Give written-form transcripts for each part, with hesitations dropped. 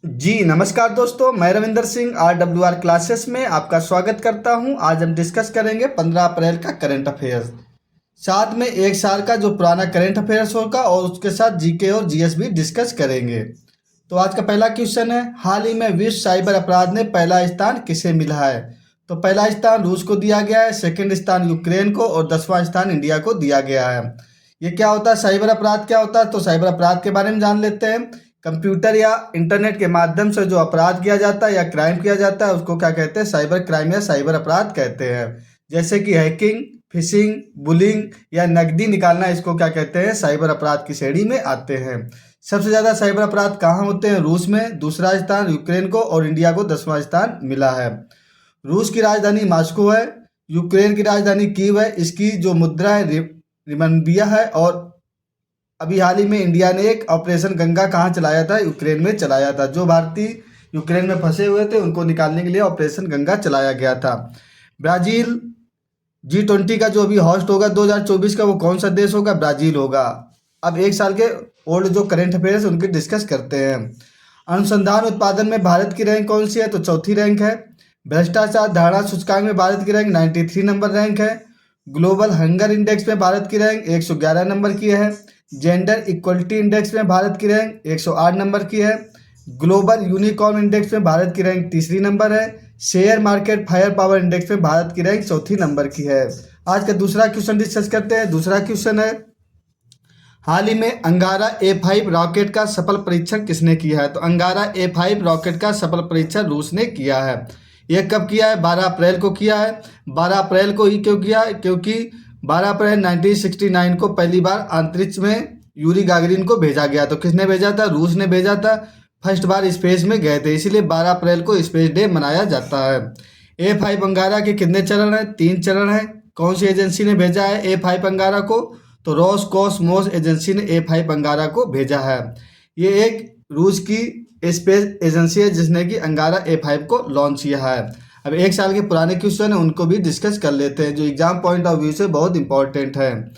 जी नमस्कार दोस्तों, मैं रविंदर सिंह RWR क्लासेस में आपका स्वागत करता हूं। आज हम डिस्कस करेंगे 15 अप्रैल का करंट अफेयर्स, साथ में एक साल का जो पुराना करंट अफेयर्स होगा और उसके साथ जीके और जीएस भी डिस्कस करेंगे। तो आज का पहला क्वेश्चन है, हाल ही में विश्व साइबर अपराध में पहला स्थान किसे मिला है? तो पहला स्थान रूस को दिया गया है, सेकंड स्थान यूक्रेन को और 10वां स्थान इंडिया को दिया गया है। ये क्या होता है, साइबर अपराध क्या होता है? तो साइबर अपराध के बारे में जान लेते हैं। कंप्यूटर या इंटरनेट के माध्यम से जो अपराध किया जाता है या क्राइम किया जाता है उसको क्या कहते हैं? साइबर क्राइम या साइबर अपराध कहते हैं। जैसे कि हैकिंग, फिशिंग, बुलिंग या नकदी निकालना, इसको क्या कहते हैं? साइबर अपराध की श्रेणी में आते हैं। सबसे ज़्यादा साइबर अपराध कहाँ होते हैं? रूस में, दूसरा स्थान यूक्रेन को और इंडिया को 10वां स्थान मिला है। रूस की राजधानी मॉस्को है, यूक्रेन की राजधानी कीव है, इसकी जो मुद्रा है रिमनबिया है। और अभी हाल ही में इंडिया ने एक ऑपरेशन गंगा कहाँ चलाया था? यूक्रेन में चलाया था। जो भारतीय यूक्रेन में फंसे हुए थे उनको निकालने के लिए ऑपरेशन गंगा चलाया गया था। ब्राज़ील G20 का जो अभी होस्ट होगा 2024 का, वो कौन सा देश होगा? ब्राज़ील होगा। अब एक साल के ओल्ड जो करंट अफेयर्स उनकी डिस्कस करते हैं। अनुसंधान उत्पादन में भारत की रैंक कौन सी है? तो चौथी रैंक है। भ्रष्टाचार धारणा सूचकांक में भारत की रैंक 93 नंबर रैंक है। ग्लोबल हंगर इंडेक्स में भारत की रैंक 111 नंबर की है। जेंडर इक्वलिटी इंडेक्स में भारत की रैंक 108 नंबर की है। ग्लोबल यूनिकॉर्न इंडेक्स में भारत की रैंक तीसरी नंबर है। Share market fire power index में भारत की रैंक चौथी नंबर की है। आज का दूसरा क्वेश्चन डिस्कस करते हैं। दूसरा क्वेश्चन है, हाल ही में अंगारा A5 रॉकेट का सफल परीक्षण किसने किया है? तो अंगारा A5 रॉकेट का सफल परीक्षण रूस ने किया है। यह कब किया है? 12 अप्रैल को किया है। 12 अप्रैल को ही क्यों किया है? क्योंकि 12 अप्रैल 1969 को पहली बार अंतरिक्ष में यूरी गागरिन को भेजा गया। तो किसने भेजा था? रूस ने भेजा था। फर्स्ट बार स्पेस में गए थे, इसीलिए 12 अप्रैल को स्पेस डे मनाया जाता है। A5 अंगारा के कितने चरण हैं? 3 चरण हैं। कौन सी एजेंसी ने भेजा है A5 अंगारा को? तो रोसकोसमोस एजेंसी ने A5 अंगारा को भेजा है। ये एक रूस की स्पेस एजेंसी है जिसने कि अंगारा A5 को लॉन्च किया है। अब एक साल के पुराने क्वेश्चन है उनको भी डिस्कस कर लेते हैं जो एग्जाम पॉइंट ऑफ व्यू से बहुत इंपॉर्टेंट है।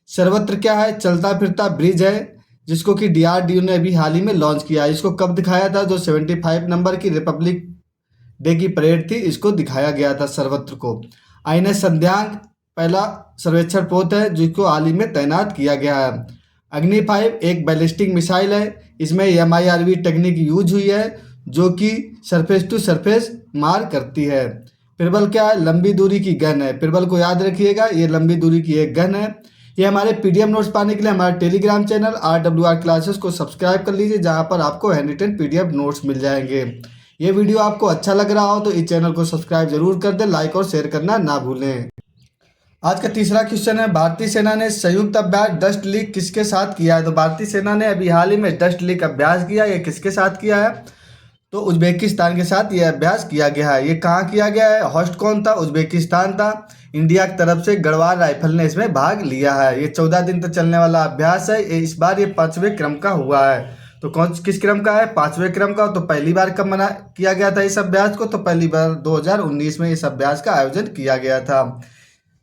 सर्वत्र क्या है? चलता फिरता ब्रिज है जिसको कि DRDO ने अभी हाल ही में लॉन्च किया है। इसको कब दिखाया था? जो 75 नंबर की रिपब्लिक डे की परेड थी, इसको दिखाया गया था सर्वत्र को। INS संध्यांग पहला सर्वेक्षण पोत है जिसको हाल ही में तैनात किया गया है। अग्नि 5 एक बैलिस्टिक मिसाइल है, इसमें MIRV टेक्निक यूज हुई है जो कि सरफेस टू सरफेस मार करती है। प्रबल क्या है? लंबी दूरी की गन है। प्रबल को याद रखिएगा, ये लंबी दूरी की एक गन है। ये हमारे PDF नोट्स पाने के लिए हमारे टेलीग्राम चैनल RWR क्लासेस को सब्सक्राइब कर लीजिए, जहाँ पर आपको हैंड रिटन PDF नोट्स मिल जाएंगे। ये वीडियो आपको अच्छा लग रहा हो तो इस चैनल को सब्सक्राइब जरूर कर दें, लाइक और शेयर करना ना भूलें। आज का तीसरा क्वेश्चन है, भारतीय सेना ने संयुक्त अभ्यास डस्ट लीग किसके साथ किया है? तो भारतीय सेना ने अभी हाल ही में डस्ट लीग अभ्यास किया। ये किसके साथ किया है? तो उज्बेकिस्तान के साथ यह अभ्यास किया गया है। ये कहाँ किया गया है? होस्ट कौन था? उज्बेकिस्तान था। इंडिया की तरफ से गढ़वाल राइफल ने इसमें भाग लिया है। ये 14 दिन तक चलने वाला अभ्यास है। इस बार ये 5वें क्रम का हुआ है। तो किस क्रम का है? 5वें क्रम का। तो पहली बार कब मना किया गया था इस अभ्यास को? तो पहली बार 2019 में इस अभ्यास का आयोजन किया गया था।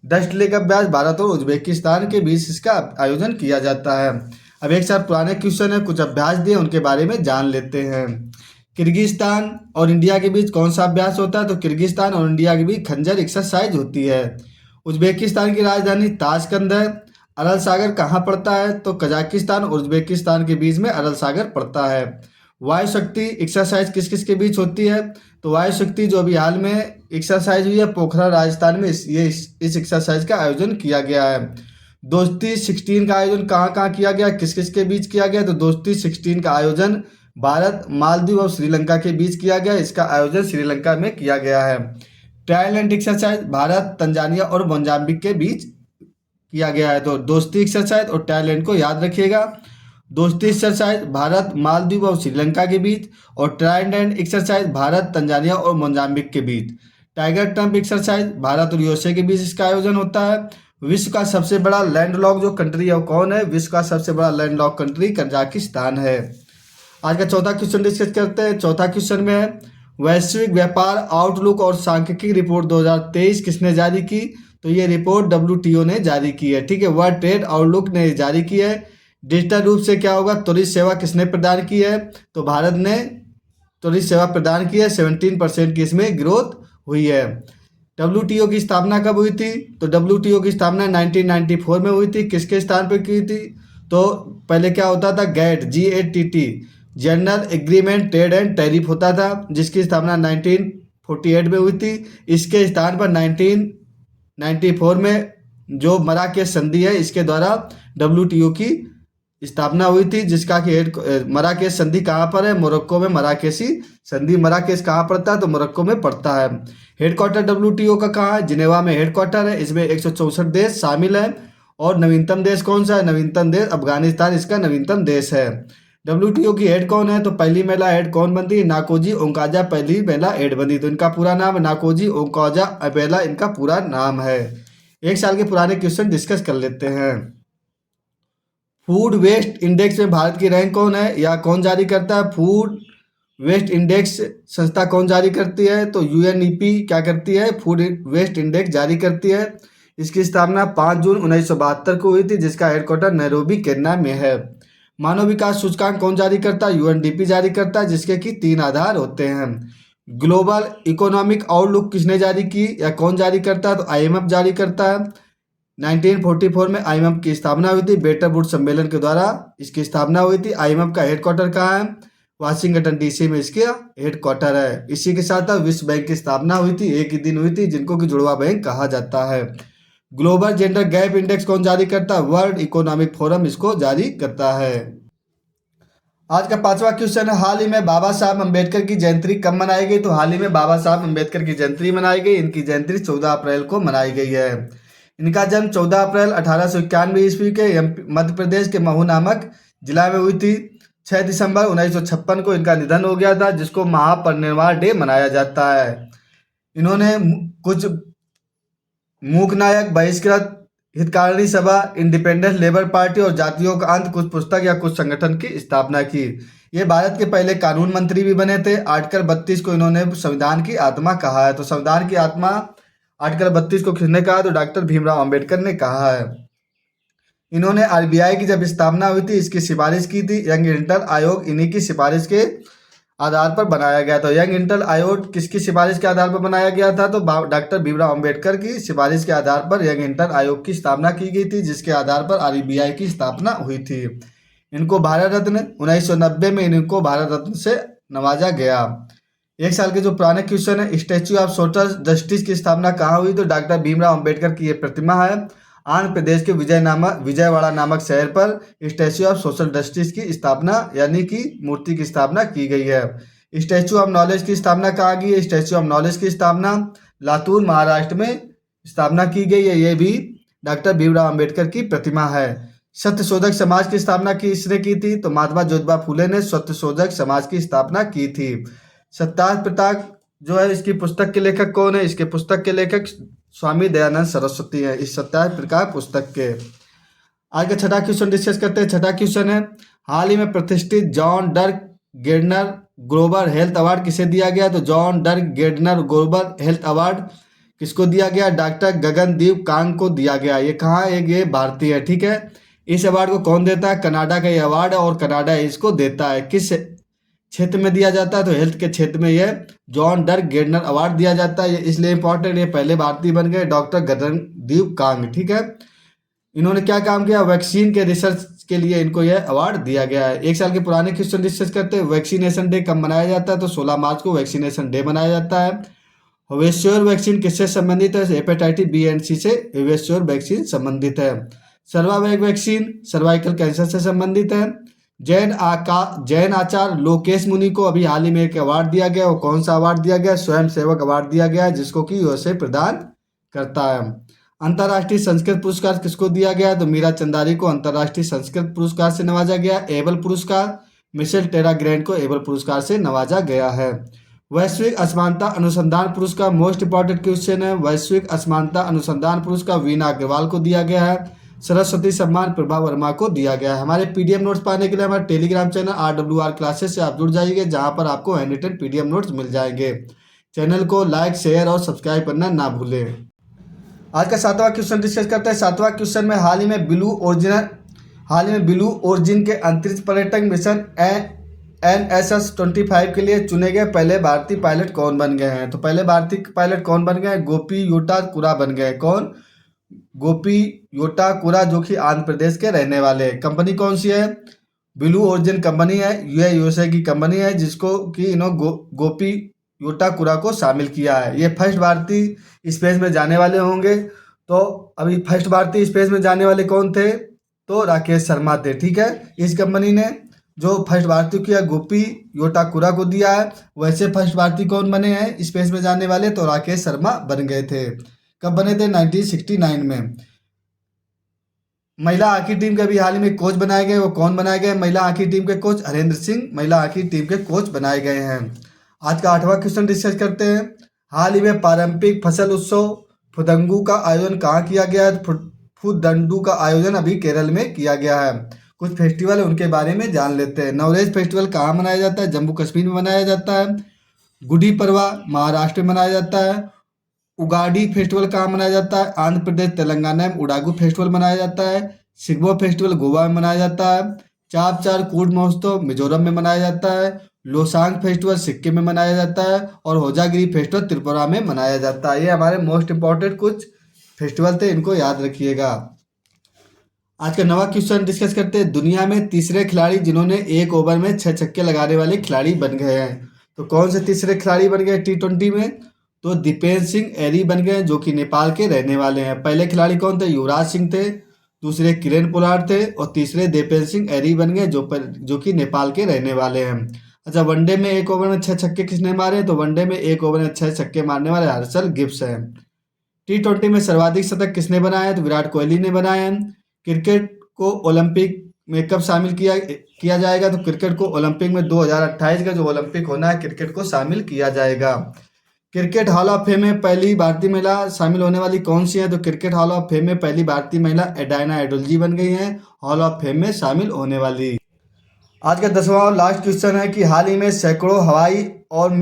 डस्ट लीग अभ्यास भारत और उज्बेकिस्तान के बीच इसका आयोजन किया जाता है। अब एक साथ पुराने क्वेश्चन है, कुछ अभ्यास दिए उनके बारे में जान लेते हैं। किर्गिस्तान और इंडिया के बीच कौन सा अभ्यास होता है? तो किर्गिस्तान और इंडिया के बीच खंजर एक्सरसाइज होती है। उज्बेकिस्तान की राजधानी ताशकंद है। अरल सागर कहाँ पड़ता है? तो कजाकिस्तान और उज्बेकिस्तान के बीच में अरल सागर पड़ता है। वायु शक्ति एक्सरसाइज किस किस के बीच होती है? तो वायु शक्ति जो अभी हाल में एक्सरसाइज हुई है पोखरा राजस्थान में, इस एक्सरसाइज का आयोजन किया गया है। दोस्ती 16 का आयोजन कहाँ कहाँ किया गया, किस किस के बीच किया गया? तो दोस्ती 16 का आयोजन भारत, मालदीव और श्रीलंका के बीच किया गया। इसका आयोजन श्रीलंका में किया गया है। ट्रायलेंट एक्सरसाइज भारत, तंजानिया और मोजाम्बिक के बीच किया गया है। तो दोस्ती एक्सरसाइज और ट्रायलेंट को याद रखिएगा। दोस्ती एक्सरसाइज भारत, मालदीव और श्रीलंका के बीच, और ट्राइडेंट एक्सरसाइज भारत, तंजानिया और मोजाम्बिक के बीच। टाइगर ट्रम्प एक्सरसाइज भारत और USA के बीच इसका आयोजन होता है। विश्व का सबसे बड़ा लैंडलॉक जो कंट्री है वो कौन है? विश्व का सबसे बड़ा लैंडलॉक कंट्री कजाकिस्तान है। आज का चौथा क्वेश्चन डिस्कस करते हैं। चौथा क्वेश्चन में है, वैश्विक व्यापार आउटलुक और सांख्यिकी रिपोर्ट 2023 किसने जारी की? तो ये रिपोर्ट WTO ने जारी की है। ठीक है, वर्ल्ड ट्रेड आउटलुक ने जारी की है। डिजिटल रूप से क्या होगा? त्वरित सेवा किसने प्रदान की है? तो भारत ने त्वरित सेवा प्रदान की है। 17% की इसमें ग्रोथ हुई है। WTO की स्थापना कब हुई थी? तो WTO की स्थापना 1994 में हुई थी। किसके स्थान पर की थी? तो पहले क्या होता था? GATT, general agreement trade and tariff होता था, जिसकी स्थापना 1948 में हुई थी। इसके स्थान पर 1994 में जो मराकेश संधि है, इसके द्वारा WTO की स्थापना हुई थी, जिसका कि मराकेश संधि कहाँ पर है? मोरक्को में मराकेशी संधि। मराकेश कहाँ पड़ता है? तो मोरक्को में पड़ता है। हेडक्वार्टर WTO का कहाँ है? जिनेवा में हेडक्वार्टर है। इसमें 164 देश शामिल हैं। और नवीनतम देश कौन सा है? नवीनतम देश अफगानिस्तान इसका नवीनतम देश है। WTO की हेड कौन है? तो पहली महिला हेड कौन बनती है? नाकोजी ओंकाजा पहली महिला हेड बनी। तो इनका पूरा नाम है नाकोजी ओंकाजा अबेला, इनका पूरा नाम है। एक साल के पुराने क्वेश्चन डिस्कस कर लेते हैं। फूड वेस्ट इंडेक्स में भारत की रैंक कौन है या कौन जारी करता है? फूड वेस्ट इंडेक्स संस्था कौन जारी करती है? तो UNEP क्या करती है? फूड वेस्ट इंडेक्स जारी करती है। इसकी स्थापना 5 जून 1972 को हुई थी, जिसका हेडक्वार्टर नैरोबी केन्या में है। मानव विकास सूचकांक कौन जारी करता है? UNDP जारी करता है, जिसके कि 3 आधार होते हैं। ग्लोबल इकोनॉमिक आउटलुक किसने जारी की या कौन जारी करता है? तो IMF जारी करता है। 1944 में IMF की स्थापना हुई थी, बेटर वुड्स सम्मेलन के द्वारा इसकी स्थापना हुई थी। IMF का हेडक्वार्टर कहाँ है? वाशिंगटन DC में इसके हेडक्वार्टर है। इसी के साथ विश्व बैंक की स्थापना हुई थी, एक ही दिन हुई थी, जिनको कि जुड़वा बैंक कहा जाता है। ग्लोबल जेंडर गैप इंडेक्स कौन जारी करता है? वर्ल्ड इकोनॉमिक फोरम इसको जारी करता है। आज का 5वां क्वेश्चन है, हाल ही में बाबा साहब अम्बेडकर की जयंती कब मनाई गई? तो हाल ही में बाबा साहब अम्बेडकर की जयंती मनाई गई। इनकी जयंती 14 अप्रैल को मनाई गई है। इनका जन्म 14 अप्रैल 1891 ईस्वी के मध्य प्रदेश के महू नामक जिला में हुई थी। 6 दिसंबर 1956 को इनका निधन हो गया था, जिसको महापरिनिर्वाण डे मनाया जाता है। इन्होंने कुछ मूक नायक, बहिष्कृत, हितकारिणी सभा, इंडिपेंडेंस लेबर पार्टी और जातियों का अंत, कुछ पुस्तक या कुछ संगठन की स्थापना की। ये भारत के पहले कानून मंत्री भी बने थे। आर्टिकल 32 को इन्होंने संविधान की आत्मा कहा है। तो संविधान की आत्मा आर्टिकल 32 को किसने कहा? तो डॉक्टर भीमराव अंबेडकर ने कहा है। इन्होंने RBI की जब स्थापना हुई थी, इसकी सिफारिश की थी। यंग इंटर आयोग इन्हीं की सिफारिश के आधार पर बनाया गया। तो यंग इंटर आयोग किसकी सिफारिश के आधार पर बनाया गया था? तो डॉक्टर भीमराव अंबेडकर की सिफारिश के आधार पर यंग इंटर आयोग की स्थापना की गई थी, जिसके आधार पर RBI की स्थापना हुई थी। इनको भारत रत्न 1990 में इनको भारत रत्न से नवाजा गया। एक साल के जो पुराने क्वेश्चन है, स्टैच्यू ऑफ सोशल जस्टिस की स्थापना कहाँ हुई? तो डॉक्टर भीमराव अंबेडकर की ये प्रतिमा है। आंध्र प्रदेश के विजयवाड़ा नामक शहर पर स्टैच्यू ऑफ सोशल जस्टिस की स्थापना यानी कि मूर्ति की स्थापना की गई है। स्टैच्यू ऑफ नॉलेज की स्थापना कहाँ की है? स्टैच्यू ऑफ नॉलेज की स्थापना लातूर महाराष्ट्र में स्थापना की गई है। ये भी डॉक्टर भीमराव अंबेडकर की प्रतिमा है। सत्यशोधक समाज की स्थापना किसने की थी? तो महात्मा ज्योतिबा फूले ने सत्यशोधक समाज की स्थापना की थी। सत्याग्रह प्रताप जो है, इसकी पुस्तक के लेखक कौन है? इसके पुस्तक के लेखक स्वामी दयानंद सरस्वती है, इस सत्याग्रह प्रताप पुस्तक के। आज का छठा क्वेश्चन डिस्कस करते हैं। छठा क्वेश्चन है, हाल ही में प्रतिष्ठित John Dirk Gairdner global health award किसे दिया गया? तो John Dirk Gairdner global health award किसको दिया गया? डॉक्टर गगनदीप कांग को दिया गया। ये कहाँ है? ये भारतीय है, ठीक है। इस अवार्ड को कौन देता है? कनाडा का ये अवार्ड है और कनाडा इसको देता है। किस क्षेत्र में दिया जाता है? तो हेल्थ के क्षेत्र में यह जॉन डर्क गेर्डनर अवार्ड दिया जाता है। इसलिए इंपॉर्टेंट, ये पहले भारतीय बन गए डॉक्टर गगनदीप कांग, ठीक है। इन्होंने क्या काम किया? वैक्सीन के रिसर्च के लिए इनको यह अवार्ड दिया गया है। एक साल के पुराने क्वेश्चन डिस्कस करते हैं। वैक्सीनेशन डे कब मनाया जाता है? तो 16 मार्च को वैक्सीनेशन डे मनाया जाता है। हवेश्योर वैक्सीन किससे संबंधित है? हेपेटाइटिस बी एंड सी से हवेश्योर वैक्सीन संबंधित है। सर्वावैक वैक्सीन सर्वाइकल कैंसर से संबंधित है। जैन आचार्य लोकेश मुनि को अभी हाल ही में एक अवार्ड दिया गया। वो कौन सा अवार्ड दिया गया? स्वयं सेवक अवार्ड दिया गया, जिसको कि USA प्रदान करता है। अंतर्राष्ट्रीय संस्कृत पुरस्कार किसको दिया गया? तो मीरा चंदारी को अंतर्राष्ट्रीय संस्कृत पुरस्कार से नवाजा गया। एबल पुरस्कार मिशेल टेरा ग्रैंड को एबल पुरस्कार से नवाजा गया है। वैश्विक असमानता अनुसंधान पुरस्कार मोस्ट इंपॉर्टेंट क्वेश्चन है। वैश्विक असमानता अनुसंधान पुरस्कार वीना अग्रवाल को दिया गया है। सरस्वती सम्मान प्रभा वर्मा को दिया गया है। हमारे PDF नोट्स पाने के लिए हमारे टेलीग्राम चैनल RWR क्लासेस से आप जुड़ जाइए, जहां पर आपको हैंड रिटन PDF नोट्स मिल जाएंगे। चैनल को लाइक, शेयर और सब्सक्राइब करना ना भूलें। आज का 7वां क्वेश्चन डिस्कस करते हैं। 7वां क्वेश्चन में हाल ही में ब्लू ओरिजिन के अंतरिक्ष पर्यटन मिशन NSS-25 के लिए चुने गए पहले भारतीय पायलट कौन बन गए हैं? तो पहले भारतीय पायलट कौन बन गए? गोपी योटा कुरा बन गए। कौन? गोपी योटा कुरा, जो कि आंध्र प्रदेश के रहने वाले हैं। कंपनी कौन सी है? ब्लू ओरिजिन कंपनी है। ये यूएसए की कंपनी है जिसको कि इन्होंने गोपी योटा कुरा को शामिल किया है। ये फर्स्ट भारतीय स्पेस में जाने वाले होंगे। तो अभी फर्स्ट भारतीय स्पेस में जाने वाले कौन थे? तो राकेश शर्मा थे। ठीक है, इस कंपनी ने जो फर्स्ट भारतीय किया गोपी योटा कुरा को दिया है। वैसे फर्स्ट भारतीय कौन बने हैं स्पेस में जाने वाले? तो राकेश शर्मा बन गए थे। कब बने थे? 1969 में। महिला हॉकी टीम के अभी हाल ही में कोच बनाए गए, वो कौन बनाए गए? महिला हॉकी टीम के कोच हरेंद्र सिंह महिला हॉकी टीम के कोच बनाए गए हैं। आज का 8वां क्वेश्चन डिस्कस करते हैं। हाल ही में पारंपरिक फसल उत्सव फुदंगू का आयोजन कहाँ किया गया है? फुदंडू का आयोजन अभी केरल में किया गया है। कुछ फेस्टिवल है उनके बारे में जान लेते हैं। नवरेज फेस्टिवल कहाँ मनाया जाता है? जम्मू कश्मीर में मनाया जाता है। गुड़ी पड़वा महाराष्ट्र में मनाया जाता है। उगाड़ी फेस्टिवल कहाँ मनाया जाता है? आंध्र प्रदेश तेलंगाना में उडागू फेस्टिवल मनाया जाता है। सिग्मो फेस्टिवल गोवा में मनाया जाता है। चाप चार कूट महोत्सव मिजोरम में मनाया जाता है। लोसांग फेस्टिवल सिक्किम में मनाया जाता है। और होजागिरी फेस्टिवल त्रिपुरा में मनाया जाता है। ये हमारे मोस्ट इंपॉर्टेंट कुछ फेस्टिवल थे, इनको याद रखिएगा। आज का 9वां क्वेश्चन डिस्कस करते हैं। दुनिया में तीसरे खिलाड़ी जिन्होंने एक ओवर में 6 छक्के लगाने वाले खिलाड़ी बन गए हैं। तो कौन से तीसरे खिलाड़ी बन गए T20 में? तो दीपेंद्र सिंह एरी बन गए, जो कि नेपाल के रहने वाले हैं। पहले खिलाड़ी कौन थे? युवराज सिंह थे। दूसरे किरण पोलार्ड थे। और तीसरे दीपेंद्र सिंह एरी बन गए, जो कि नेपाल के रहने वाले हैं। अच्छा, वनडे में एक ओवर में 6 छक्के किसने मारे? तो वनडे में एक ओवर में 6 छक्के मारने वाले हर्षल गिब्स हैं। T20 में सर्वाधिक शतक किसने बनाए? तो विराट कोहली ने बनाए हैं। क्रिकेट को ओलंपिक में कब शामिल किया जाएगा? तो क्रिकेट को ओलंपिक में 2028 का जो ओलंपिक होना है क्रिकेट को शामिल किया जाएगा। क्रिकेट हॉल ऑफ फेम में पहली भारतीय महिला शामिल होने वाली कौन सी है? तो क्रिकेट हॉल ऑफ फेम में पहली भारतीय महिला डायना एडोलजी बन गई हैं हॉल ऑफ फेम में शामिल होने वाली। आज का 10वां और लास्ट क्वेश्चन है कि हाल ही में सैकड़ों हवाई और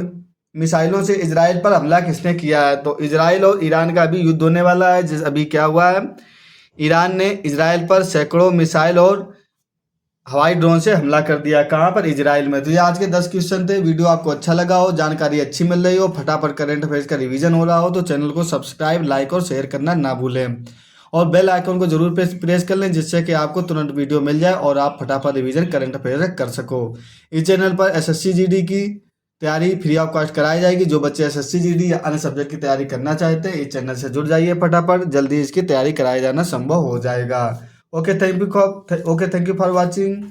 मिसाइलों से इजराइल पर हमला किसने किया है? तो इजराइल और ईरान का अभी युद्ध होने वाला है। अभी क्या हुआ है? ईरान ने इजराइल पर सैकड़ों मिसाइल और हवाई ड्रोन से हमला कर दिया। कहाँ पर? इजराइल में। तो ये आज के 10 क्वेश्चन थे। वीडियो आपको अच्छा लगा हो, जानकारी अच्छी मिल रही हो, फटाफट करंट अफेयर्स का रिवीजन हो रहा हो, तो चैनल को सब्सक्राइब, लाइक और शेयर करना ना भूलें। और बेल आइकन को जरूर प्रेस कर लें, जिससे कि आपको तुरंत वीडियो मिल जाए और आप फटाफट रिवीजन करंट अफेयर्स कर सको। इस चैनल पर SSC GD की तैयारी फ्री ऑफ कॉस्ट कराई जाएगी। जो बच्चे SSC GD या अन्य सब्जेक्ट की तैयारी करना चाहते हैं, इस चैनल से जुड़ जाइए फटाफट, जल्दी इसकी तैयारी कराया जाना संभव हो जाएगा। Okay, thank you for watching.